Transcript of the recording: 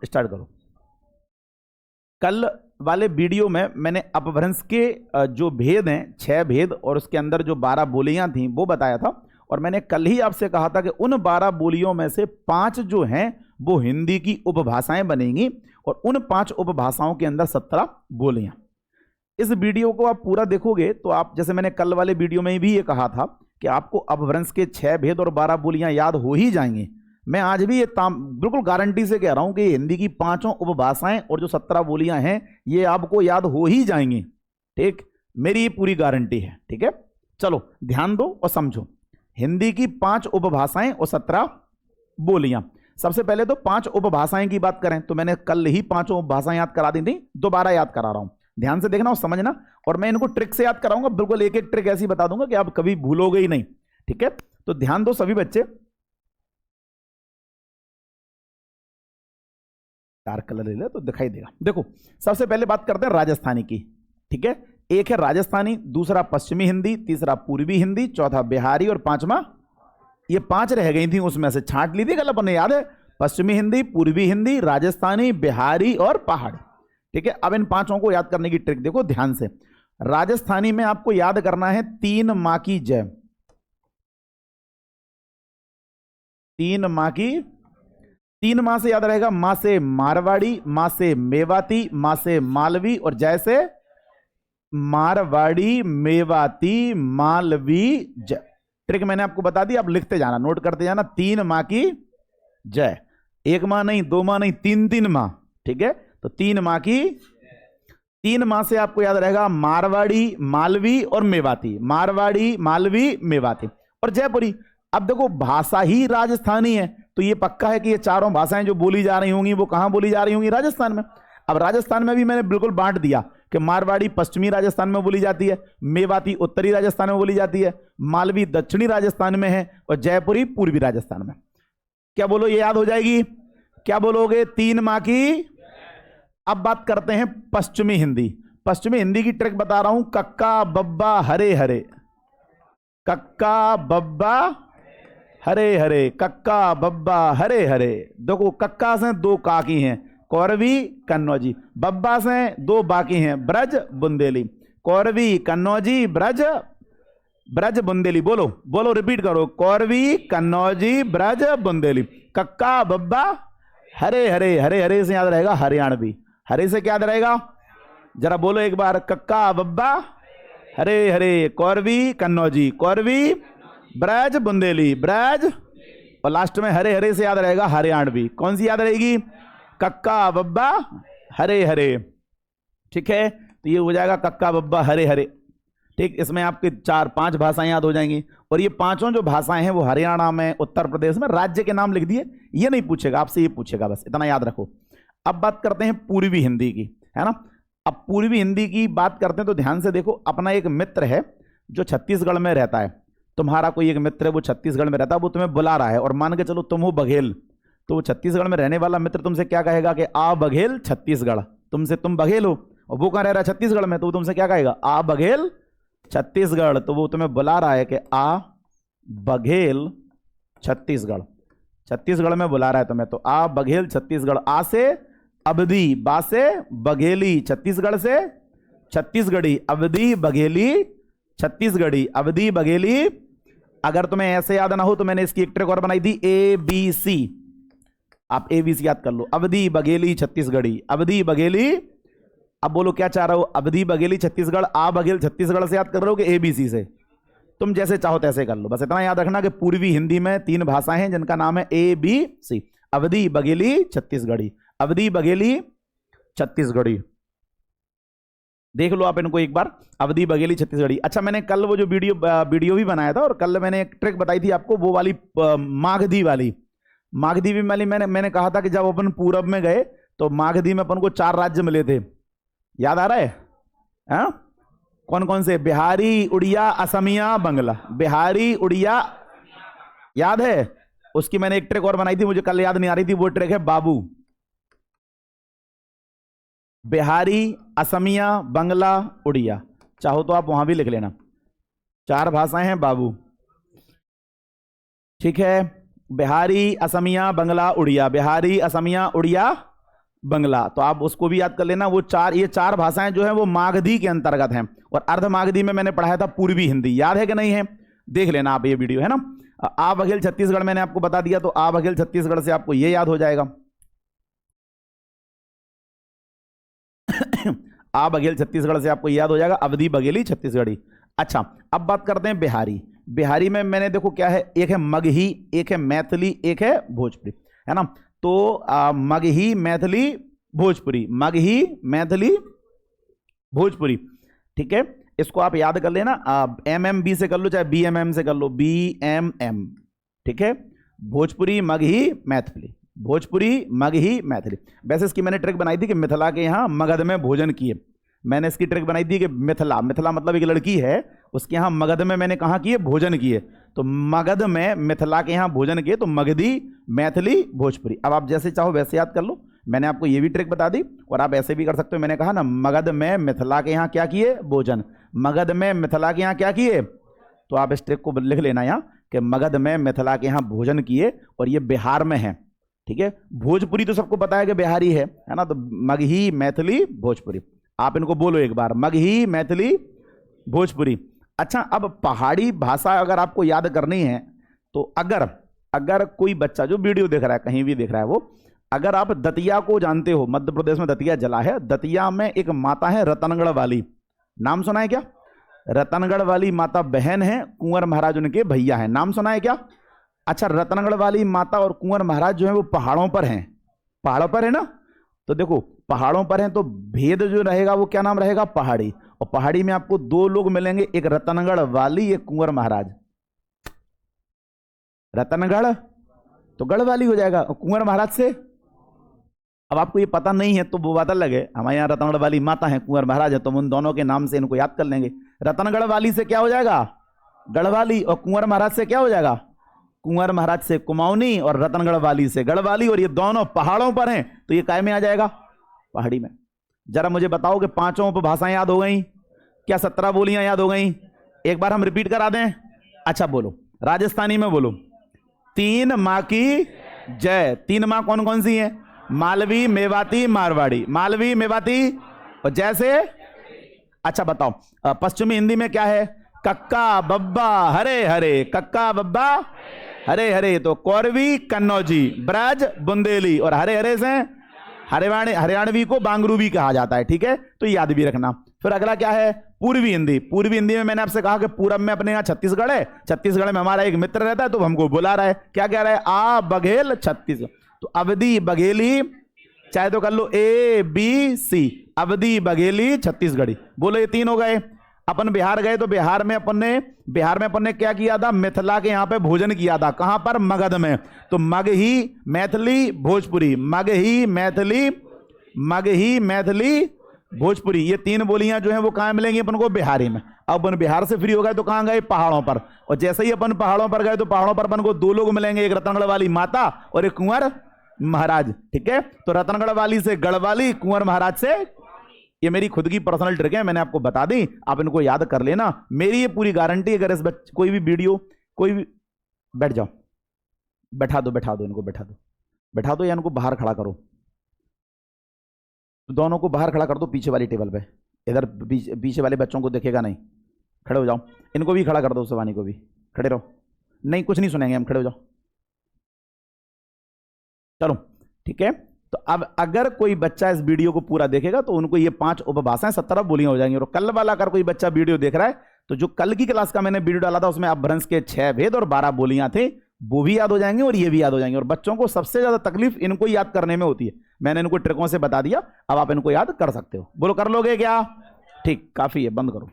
Start करो। कल वाले वीडियो में मैंने अपभ्रंश के जो भेद हैं, 6 भेद और उसके अंदर जो 12 बोलियां थी वो बताया था। और मैंने कल ही आपसे कहा था कि उन 12 बोलियों में से 5 जो हैं वो हिंदी की उपभाषाएं बनेंगी और उन 5 उपभाषाओं के अंदर 17 बोलियां। इस वीडियो को आप पूरा देखोगे तो आप, जैसे मैंने कल वाले वीडियो में भी ये कहा था कि आपको अपभ्रंश के 6 भेद और 12 बोलियां याद हो ही जाएंगी। मैं आज भी ये बिल्कुल गारंटी से कह रहा हूं कि हिंदी की 5 उपभाषाएं और जो 17 बोलियां हैं ये आपको याद हो ही जाएंगी। ठीक, मेरी ये पूरी गारंटी है। ठीक है, चलो ध्यान दो और समझो। हिंदी की 5 उपभाषाएं और 17 बोलियां। सबसे पहले तो 5 उपभाषाएं की बात करें तो मैंने कल ही 5 उपभाषाएं याद करा दी थी, दोबारा याद करा रहा हूं। ध्यान से देखना और समझना, और मैं इनको ट्रिक से याद कराऊंगा, बिल्कुल एक एक ट्रिक ऐसी बता दूंगा कि आप कभी भूलोगे ही नहीं। ठीक है, तो ध्यान दो सभी बच्चे। डार्क कलर ले ले तो दिखाई देगा। देखो, सबसे पहले बात करते हैं राजस्थानी की। ठीक है, एक है राजस्थानी, दूसरा पश्चिमी हिंदी, तीसरा पूर्वी हिंदी, चौथा बिहारी और 5वां, ये 5 रह गई थी, उसमें से छांट ली थी कल अपन ने, याद है? पश्चिमी हिंदी, पूर्वी हिंदी, राजस्थानी, बिहारी और पहाड़ी। ठीक है, अब इन 5 को याद करने की ट्रिक देखो ध्यान से। राजस्थानी में आपको याद करना है 3 मां की जय। 3 मां की, 3 मां से याद रहेगा, मां से मारवाड़ी, मां से मेवाती, मां से मालवी और जय से मारवाड़ी, मेवाती, मालवी, जय। ट्रिक मैंने आपको बता दी, आप लिखते जाना, नोट करते जाना। 3 मां की जय, 1 मां नहीं, 2 मां नहीं, 3 मां। ठीक है, तो 3 मां की, 3 मां से आपको याद रहेगा मारवाड़ी, मालवी और मेवाती। मारवाड़ी, मालवी, मेवाती और जयपुरी। अब देखो, भाषा ही राजस्थानी है तो ये पक्का है कि ये चारों भाषाएं जो बोली जा रही होंगी वो कहां बोली जा रही होंगी? राजस्थान में। अब राजस्थान में भी मैंने बिल्कुल बांट दिया कि मारवाड़ी पश्चिमी राजस्थान में बोली जाती है, मेवाती उत्तरी राजस्थान में बोली जाती है, मालवी दक्षिणी राजस्थान में है और जयपुरी पूर्वी राजस्थान में। क्या बोलो, ये याद हो जाएगी? क्या बोलोगे? 3 मां की। अब बात करते हैं पश्चिमी हिंदी। पश्चिमी हिंदी की ट्रिक बता रहा हूं, कक्का बब्बा हरे हरे, कक्का बब्बा हरे हरे, कक्का बब्बा हरे हरे। देखो, कक्का से 2 काकी हैं, कौरवी कन्नौजी। बब्बा से 2 बाकी हैं, ब्रज बुंदेली। कौरवी कन्नौजी ब्रज, ब्रज बुंदेली। बोलो बोलो, रिपीट करो, कौरवी कन्नौजी ब्रज बुंदेली। कक्का बब्बा हरे हरे, हरे हरे से याद रहेगा हरियाणवी। हरे से क्या याद रहेगा? जरा बोलो एक बार, कक्का बब्बा हरे हरे, कौरवी कन्नौजी, कौरवी ब्रज बुंदेली, ब्रज, और लास्ट में हरे हरे से याद रहेगा हरियाणवी। कौन सी याद रहेगी? कक्का बब्बा हरे हरे। ठीक है, तो ये हो जाएगा कक्का बब्बा हरे हरे। ठीक, इसमें आपकी 4-5 भाषाएं याद हो जाएंगी और ये 5 जो भाषाएं हैं वो हरियाणा में, उत्तर प्रदेश में। राज्य के नाम लिख दिए, ये नहीं पूछेगा आपसे, ये पूछेगा बस, इतना याद रखो। अब बात करते हैं पूर्वी हिंदी की, है ना। अब पूर्वी हिंदी की बात करते हैं तो ध्यान से देखो, अपना एक मित्र है जो छत्तीसगढ़ में रहता है। तुम्हारा कोई एक मित्र है वो छत्तीसगढ़ में रहता है, वो तुम्हें बुला रहा है और मान के चलो तुम हो बघेल, तो वो छत्तीसगढ़ में रहने वाला मित्र तुमसे क्या कहेगा कि आ बघेल छत्तीसगढ़। तुमसे, तुम बघेल हो और वो कहाँ रह रहा है? छत्तीसगढ़ में, तो वो तुमसे क्या कहेगा? आ बघेल छत्तीसगढ़। तो वो तुम्हें बुला रहा है कि आ बघेल छत्तीसगढ़, छत्तीसगढ़ में बुला रहा है तुम्हें, तो आ बघेल छत्तीसगढ़। आ से अवधि, बा से बघेली, छत्तीसगढ़ से छत्तीसगढ़ी, अवधि बघेली छत्तीसगढ़ी, अवधि बघेली। अगर तुम्हें ऐसे याद ना हो तो मैंने इसकी एक ट्रिक और बनाई थी, ABC। आप ABC याद कर लो, अवधि बघेली छत्तीसगढ़ी, अवधि बघेली। अब बोलो क्या चाह रहे हो? अवधि बघेली छत्तीसगढ़, आ बघेल छत्तीसगढ़ से याद कर रहे हो कि ABC से? तुम जैसे चाहो तैसे कर लो, बस इतना याद रखना कि पूर्वी हिंदी में 3 भाषाएं हैं जिनका नाम है ABC। अवधि बघेली छत्तीसगढ़ी, अवधि बघेली छत्तीसगढ़ी। देख लो आप इनको एक बार, अवधि बघेली छत्तीसगढ़ी। अच्छा, मैंने कल वो जो वीडियो भी बनाया था और कल मैंने एक ट्रिक बताई थी आपको, वो वाली मागधी वाली। मागधी भी मैंने कहा था कि जब अपन पूरब में गए तो मागधी में अपन को 4 राज्य मिले थे। याद आ रहा है? हाँ, कौन कौन से? बिहारी, उड़िया, असमिया, बंगला। बिहारी, उड़िया, याद है? उसकी मैंने एक ट्रिक और बनाई थी, मुझे कल याद नहीं आ रही थी, वो ट्रिक है बाबू। बिहारी, असमिया, बंगला, उड़िया। चाहो तो आप वहां भी लिख लेना, 4 भाषाएं हैं बाबू। ठीक है, बिहारी, असमिया, बंगला, उड़िया। बिहारी, असमिया, उड़िया, बंगला, तो आप उसको भी याद कर लेना। वो चार, ये चार भाषाएं जो है वो मागधी के अंतर्गत हैं, और अर्ध मागधी में मैंने पढ़ाया था पूर्वी हिंदी, याद है कि नहीं है? देख लेना आप ये वीडियो, है ना। आ बघेल छत्तीसगढ़ मैंने आपको बता दिया, तो आ बघेल छत्तीसगढ़ से आपको ये याद हो जाएगा। आ बघेल छत्तीसगढ़ से आपको याद हो जाएगा अवधी बघेली छत्तीसगढ़ी। अच्छा, अब बात करते हैं बिहारी। बिहारी में मैंने देखो क्या है, एक है मगही, एक है मैथिली, एक है भोजपुरी, है ना। तो मगही, मैथिली, भोजपुरी, मगही, मैथिली, भोजपुरी, ठीक है। इसको आप याद कर लेना, MMB से कर लो, चाहे BMM से कर लो, BMM, ठीक है। भोजपुरी, मगही, मैथिली, भोजपुरी, मगही, मैथिली। वैसे इसकी मैंने ट्रिक बनाई थी कि मिथिला के यहाँ मगध में भोजन किए। मैंने इसकी ट्रिक बनाई थी कि मिथिला, मिथिला मतलब एक लड़की है, उसके यहाँ मगध में मैंने कहा किए भोजन किए, तो मगध में मिथिला के यहाँ भोजन किए, तो मगधी, मैथिली, भोजपुरी। अब आप जैसे चाहो वैसे याद कर लो, मैंने आपको ये भी ट्रिक बता दी, और आप ऐसे भी कर सकते हो। मैंने कहा ना, मगध में मिथिला के यहाँ क्या किए, भोजन, मगध में मिथिला के यहाँ क्या किए, तो आप इस ट्रिक को लिख लेना यहाँ कि मगध में मिथिला के यहाँ भोजन किए, और ये बिहार में है, ठीक है। भोजपुरी तो सबको पता है कि बिहारी है ना, तो मगही, मैथिली, भोजपुरी। आप इनको बोलो एक बार, मगही, मैथिली, भोजपुरी। अच्छा, अब पहाड़ी भाषा अगर आपको याद करनी है, तो अगर कोई बच्चा जो वीडियो देख रहा है, कहीं भी देख रहा है वो, अगर आप दतिया को जानते हो, मध्य प्रदेश में दतिया जिला है, दतिया में एक माता है रतनगढ़ वाली, नाम सुना है क्या? रतनगढ़ वाली माता बहन है, कुंवर महाराज उनके भैया है, नाम सुना है क्या? अच्छा, रतनगढ़ वाली माता और कुंवर महाराज जो है वो पहाड़ों पर हैं, पहाड़ों पर है ना। तो देखो, पहाड़ों पर हैं, तो भेद जो रहेगा वो क्या नाम रहेगा, पहाड़ी। और पहाड़ी में आपको दो लोग मिलेंगे, एक रतनगढ़ वाली, एक कुंवर महाराज। रतनगढ़ तो गढ़ वाली हो जाएगा, और कुंवर महाराज से, अब आपको ये पता नहीं है तो वो बात अलग है। हमारे यहाँ रतनगढ़ वाली माता है, कुंवर महाराज है, तो उन दोनों के नाम से इनको याद कर लेंगे। रतनगढ़ वाली से क्या हो जाएगा, गढ़वाली, और कुंवर महाराज से क्या हो जाएगा, कुंवर महाराज से कुमाऊनी, और रतनगढ़ वाली से गढ़वाली, और ये दोनों पहाड़ों पर हैं, तो ये काय में आ जाएगा, पहाड़ी में। जरा मुझे बताओ कि पांचों भाषाएं याद हो गई क्या, 17 बोलियां याद हो गई? एक बार हम रिपीट करा दें। अच्छा बोलो, राजस्थानी में बोलो, 3 माँ की जय। 3 माँ कौन कौन सी हैं? मालवी, मेवाती, मारवाड़ी। मालवी, मेवाती, और जैसे, अच्छा बताओ, पश्चिमी हिंदी में क्या है? कक्का बब्बा हरे हरे, कक्का बब्बा हरे हरे। तो कौरवी, कन्नौजी, ब्रज, बुंदेली, और हरे हरे से हरियाणवी को बांगरू भी कहा जाता है, ठीक है, तो याद भी रखना। फिर अगला क्या है? पूर्वी हिंदी। पूर्वी हिंदी में मैंने आपसे कहा कि पूरब में अपने यहाँ छत्तीसगढ़ है, छत्तीसगढ़ में हमारा एक मित्र रहता है, तो हमको बुला रहा है, क्या कह रहा है? आ बघेल छत्तीसगढ़। तो अवधी बघेली, चाहे तो कर लो ABC, अवधी बघेली छत्तीसगढ़ी। बोलो, ये 3 हो गए। अपन बिहार गए, तो बिहार में अपन ने क्या किया था? मिथिला के यहाँ पे भोजन किया था, कहां पर? मगध में। तो मगही, मैथिली, भोजपुरी, मगही, मैथिली, मगही, मैथिली, भोजपुरी, ये 3 बोलियां जो हैं वो कहां मिलेंगी अपन को? बिहारी में। अब अपन बिहार से फ्री हो गए तो कहां गए? पहाड़ों पर। और जैसे ही अपन पहाड़ों पर गए, तो पहाड़ों पर अपन को 2 लोग मिलेंगे, एक रतनगढ़ वाली माता और एक कुंवर महाराज, ठीक है। तो रतनगढ़ वाली से गढ़वाली, कुंवर महाराज से, ये मेरी खुद की पर्सनल ट्रिक है, मैंने आपको बता दी, आप इनको याद कर लेना। मेरी ये पूरी गारंटी, अगर इस कोई भी वीडियो, कोई भी, बैठ जाओ, बैठा दो इनको, बैठा दो या इनको बाहर खड़ा करो, दोनों को बाहर खड़ा कर दो पीछे वाली टेबल पे, इधर पीछे वाले बच्चों को दिखेगा नहीं। खड़े हो जाओ, इनको भी खड़ा कर दो, सवानी को भी, खड़े रहो, नहीं कुछ नहीं सुनेंगे हम, खड़े हो जाओ, चलो ठीक है। तो अब अगर कोई बच्चा इस वीडियो को पूरा देखेगा तो उनको ये 5 उपभाषाएं 17 बोलियां हो जाएंगी। और कल वाला अगर कोई बच्चा वीडियो देख रहा है, तो जो कल की क्लास का मैंने वीडियो डाला था उसमें अपभ्रंश के 6 भेद और 12 बोलियां थे, वो भी याद हो जाएंगे और ये भी याद हो जाएंगे। और बच्चों को सबसे ज्यादा तकलीफ इनको याद करने में होती है, मैंने इनको ट्रिकों से बता दिया, अब आप इनको याद कर सकते हो। बोलो, कर लोगे क्या? ठीक, काफी है, बंद करो।